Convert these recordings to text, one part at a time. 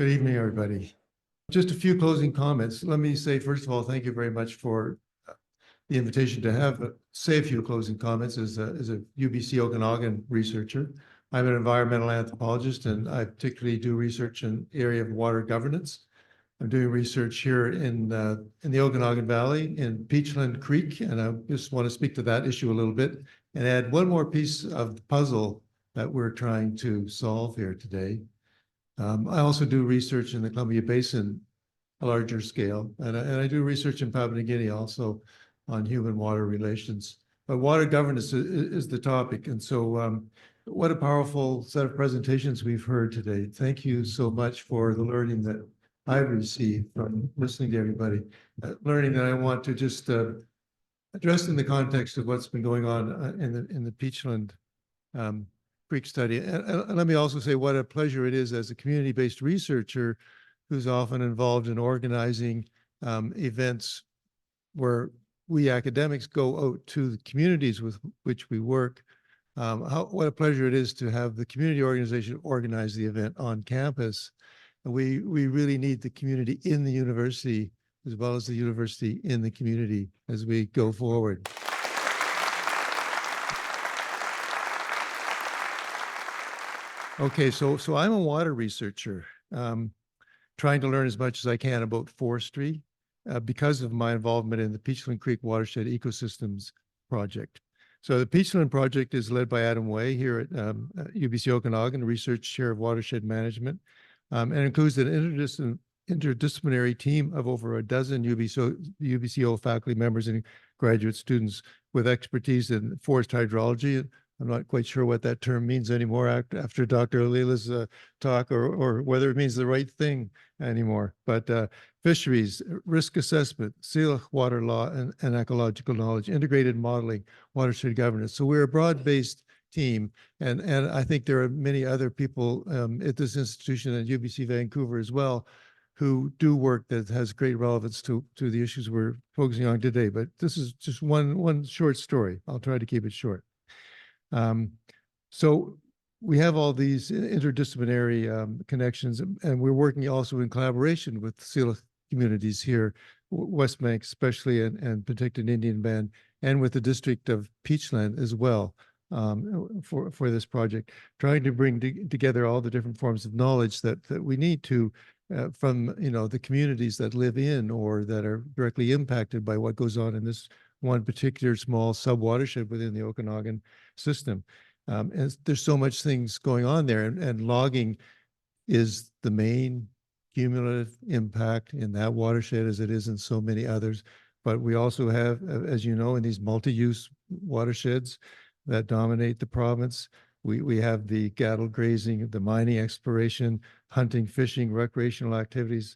Good evening, everybody. Just a few closing comments. Let me say, first of all, thank you very much for the invitation to say a few closing comments as a UBC Okanagan researcher. I'm an environmental anthropologist, and I particularly do research in the area of water governance. I'm doing research here in the Okanagan Valley in Peachland Creek, and I just want to speak to that issue a little bit and add one more piece of the puzzle that we're trying to solve here today. I also do research in the Columbia Basin, a larger scale, and I do research in Papua New Guinea also on human water relations. But water governance is the topic, and so what a powerful set of presentations we've heard today. Thank you so much for the learning that I've received from listening to everybody. Learning that I want to just address in the context of what's been going on in the Peachland Creek study. And let me also say what a pleasure it is as a community-based researcher who's often involved in organizing events where we academics go out to the communities with which we work. What a pleasure it is to have the community organization organize the event on campus. And we really need the community in the university as well as the university in the community as we go forward. Okay, so I'm a water researcher, trying to learn as much as I can about forestry because of my involvement in the Peachland Creek Watershed Ecosystems project. So the Peachland project is led by Adam Way here at UBC Okanagan, Research Chair of Watershed Management, and includes an interdisciplinary team of over a dozen UBCO faculty members and graduate students with expertise in forest hydrology. I'm not quite sure what that term means anymore after Dr. Alila's talk, or whether it means the right thing anymore. But fisheries, risk assessment, seal water law, and ecological knowledge, integrated modeling, watershed governance. So we're a broad-based team, and I think there are many other people at this institution at UBC Vancouver as well who do work that has great relevance to the issues we're focusing on today. But this is just one short story. I'll try to keep it short. So we have all these interdisciplinary connections, and we're working also in collaboration with Seal communities here, West Bank especially, and Penticton Indian Band, and with the district of Peachland as well for this project, trying to bring together all the different forms of knowledge that we need to from the communities that live in or that are directly impacted by what goes on in this one particular small sub-watershed within the Okanagan system. And there's so much things going on there, and logging is the main cumulative impact in that watershed as it is in so many others. But we also have, as you know, in these multi-use watersheds that dominate the province, we have the cattle grazing, the mining exploration, hunting, fishing, recreational activities,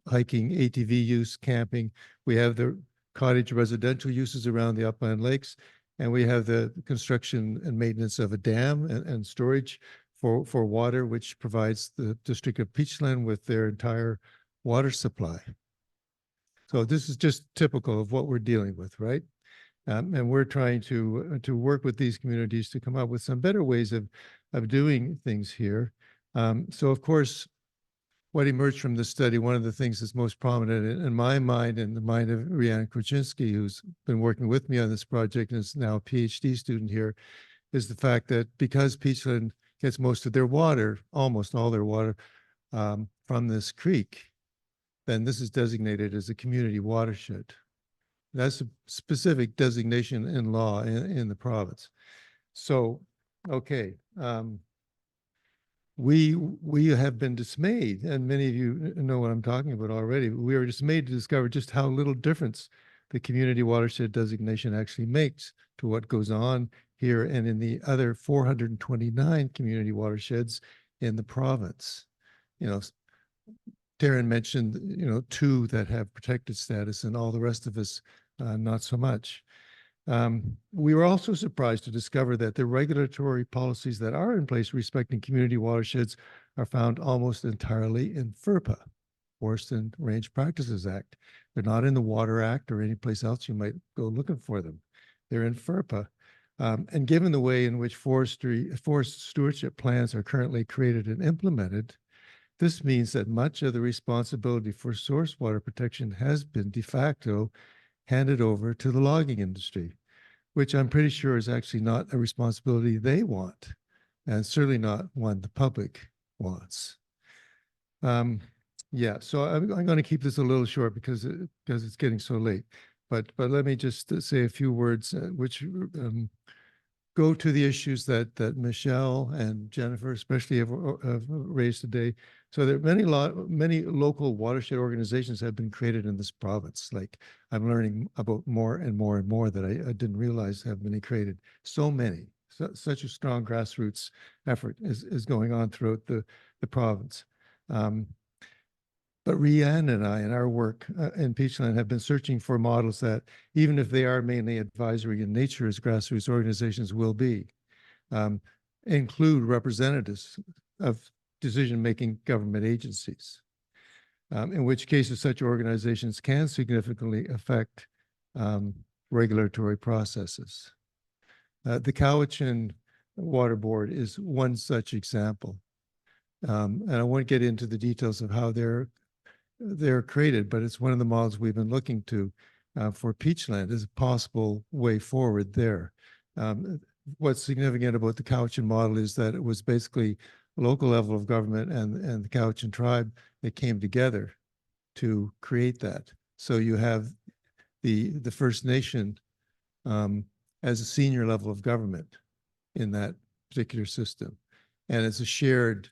hiking, ATV use, camping. We have the cottage residential uses around the upland lakes, and we have the construction and maintenance of a dam and storage for water, which provides the district of Peachland with their entire water supply. So this is just typical of what we're dealing with, right? And we're trying to work with these communities to come up with some better ways of doing things here. So of course, what emerged from the study, one of the things that's most prominent in my mind and the mind of Rhiannon Krasinski, who's been working with me on this project and is now a PhD student here, is the fact that because Peachland gets most of their water, almost all their water, from this creek, then this is designated as a community watershed. That's a specific designation in law in the province. So, okay. We have been dismayed, and many of you know what I'm talking about already. We were dismayed to discover just how little difference the community watershed designation actually makes to what goes on here and in the other 429 community watersheds in the province. Taryn mentioned, 2 that have protected status, and all the rest of us not so much. We were also surprised to discover that the regulatory policies that are in place respecting community watersheds are found almost entirely in FERPA, Forest and Range Practices Act. They're not in the Water Act or any place else you might go looking for them. They're in FERPA. And given the way in which forest stewardship plans are currently created and implemented, This means that much of the responsibility for source water protection has been de facto handed over to the logging industry, which I'm pretty sure is actually not a responsibility they want, and certainly not one the public wants. Yeah, so I'm going to keep this a little short because it's getting so late. But let me just say a few words which go to the issues that Michelle and Jennifer especially have raised today. So there are many local watershed organizations have been created in this province. Like I'm learning about more and more and more that I didn't realize have been created. So many, such a strong grassroots effort is going on throughout the province. But Rianne and I, in our work in Peachland, have been searching for models that, even if they are mainly advisory in nature, as grassroots organizations will be, include representatives of decision-making government agencies, in which cases such organizations can significantly affect regulatory processes. The Cowichan Water Board is one such example. And I won't get into the details of how they're created, but it's one of the models we've been looking to for Peachland as a possible way forward there. What's significant about the Cowichan model is that it was basically a local level of government and the Cowichan tribe that came together to create that. So you have the First Nation as a senior level of government in that particular system. And it's a shared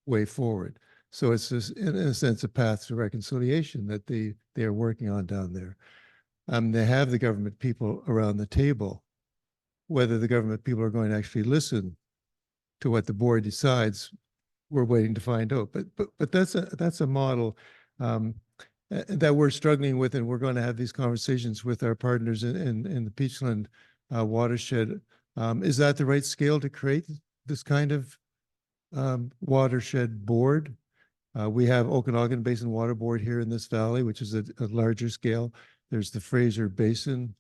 way forward. So it's just, in a sense, a path to reconciliation that they are working on down there. They have the government people around the table. Whether the government people are going to actually listen to what the board decides, we're waiting to find out. But that's a model that we're struggling with, and we're going to have these conversations with our partners in the Peachland watershed. Is that the right scale to create this kind of watershed board? We have Okanagan Basin Water Board here in this valley, which is a larger scale. There's the Fraser Basin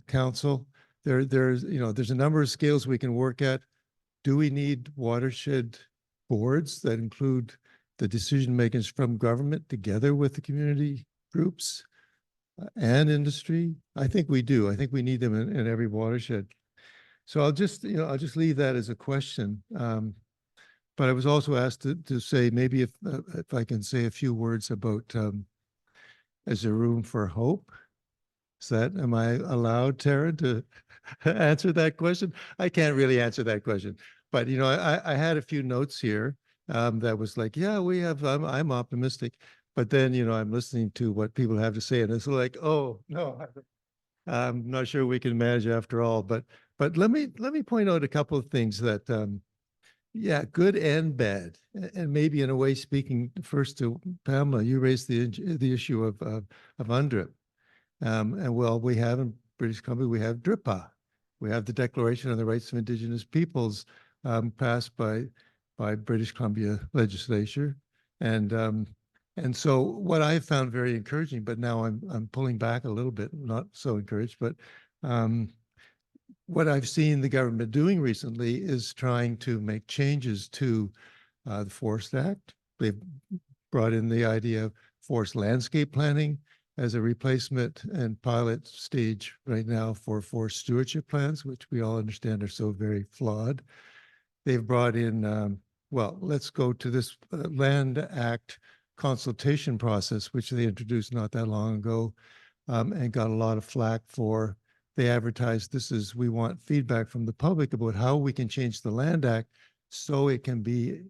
Council. There's a number of scales we can work at. Do we need watershed boards that include the decision makers from government together with the community groups and industry? I think we do. I think we need them in every watershed. So I'll just leave that as a question. But I was also asked to say maybe if I can say a few words about is there room for hope? Am I allowed, Tara, to answer that question? I can't really answer that question, but I had a few notes here that was like, yeah, I'm optimistic, but then I'm listening to what people have to say, and it's like, oh no, I'm not sure we can manage after all. But let me point out a couple of things that. Yeah, good and bad, and maybe in a way, speaking first to Pamela, you raised the issue of UNDRIP, and well, we have in British Columbia, we have DRIPA, we have the Declaration on the Rights of Indigenous Peoples passed by British Columbia legislature, and so what I found very encouraging, but now I'm pulling back a little bit, not so encouraged, but what I've seen the government doing recently is trying to make changes to the Forest Act. They've brought in the idea of forest landscape planning as a replacement and pilot stage right now for forest stewardship plans, which we all understand are so very flawed. They've brought in, well, let's go to this Land Act consultation process, which they introduced not that long ago and got a lot of flack for. They advertised we want feedback from the public about how we can change the Land Act so it can be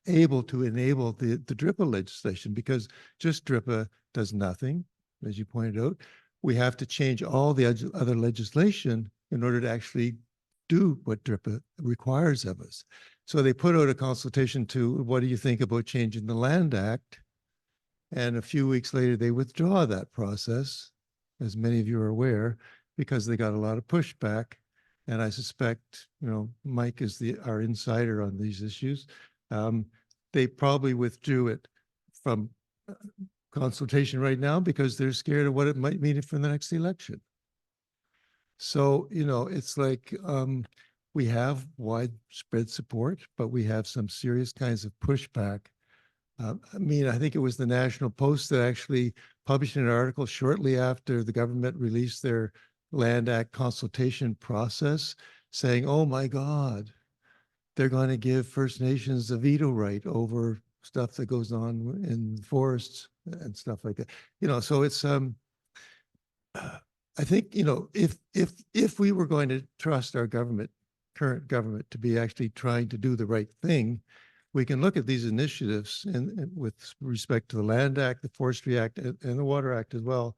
able to enable the DRIPA legislation, because just DRIPA does nothing, as you pointed out. We have to change all the other legislation in order to actually do what DRIPA requires of us. So they put out a consultation to, what do you think about changing the Land Act? And a few weeks later, they withdraw that process, as many of you are aware, because they got a lot of pushback. And I suspect, Mike is our insider on these issues. They probably withdrew it from consultation right now because they're scared of what it might mean for the next election. So, it's like, we have widespread support, but we have some serious kinds of pushback. I mean, I think it was the National Post that actually published an article shortly after the government released their Land Act consultation process saying, oh my God, they're going to give First Nations a veto right over stuff that goes on in forests and stuff like that. You know, so it's I think, you know, if we were going to trust our government, current government, to be actually trying to do the right thing, we can look at these initiatives and with respect to the Land Act, the Forestry Act, and the Water Act as well,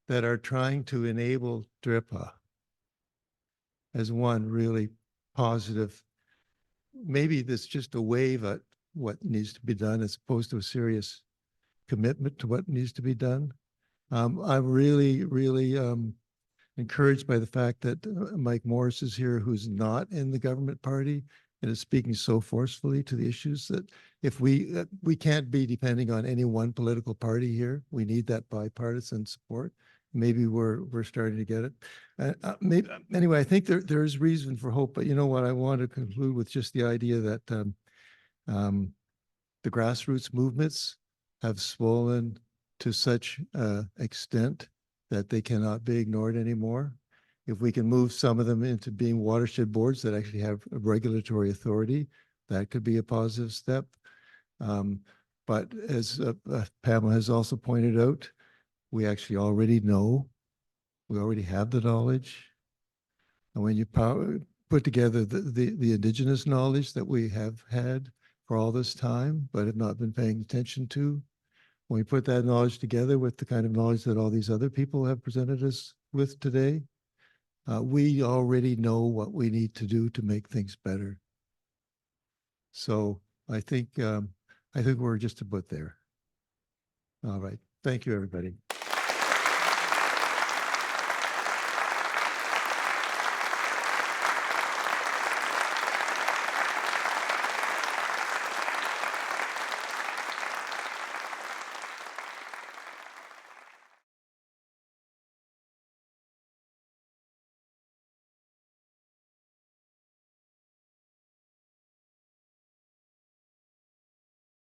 that are trying to enable DRIPA as one really positive. Maybe that's just a wave at what needs to be done as opposed to a serious commitment to what needs to be done. I'm really, really encouraged by the fact that Mike Morris is here, who's not in the government party and is speaking so forcefully to the issues that if we can't be depending on any one political party here. We need that bipartisan support. Maybe we're starting to get it. Maybe, anyway, I think there is reason for hope. But you know what? I want to conclude with just the idea that the grassroots movements have swollen to such extent that they cannot be ignored anymore. If we can move some of them into being watershed boards that actually have a regulatory authority, that could be a positive step. But as Pamela has also pointed out, we actually already know, we already have the knowledge. And when you put together the Indigenous knowledge that we have had for all this time, but have not been paying attention to, when we put that knowledge together with the kind of knowledge that all these other people have presented us with today, we already know what we need to do to make things better. So I think we're just about there. All right. Thank you, everybody.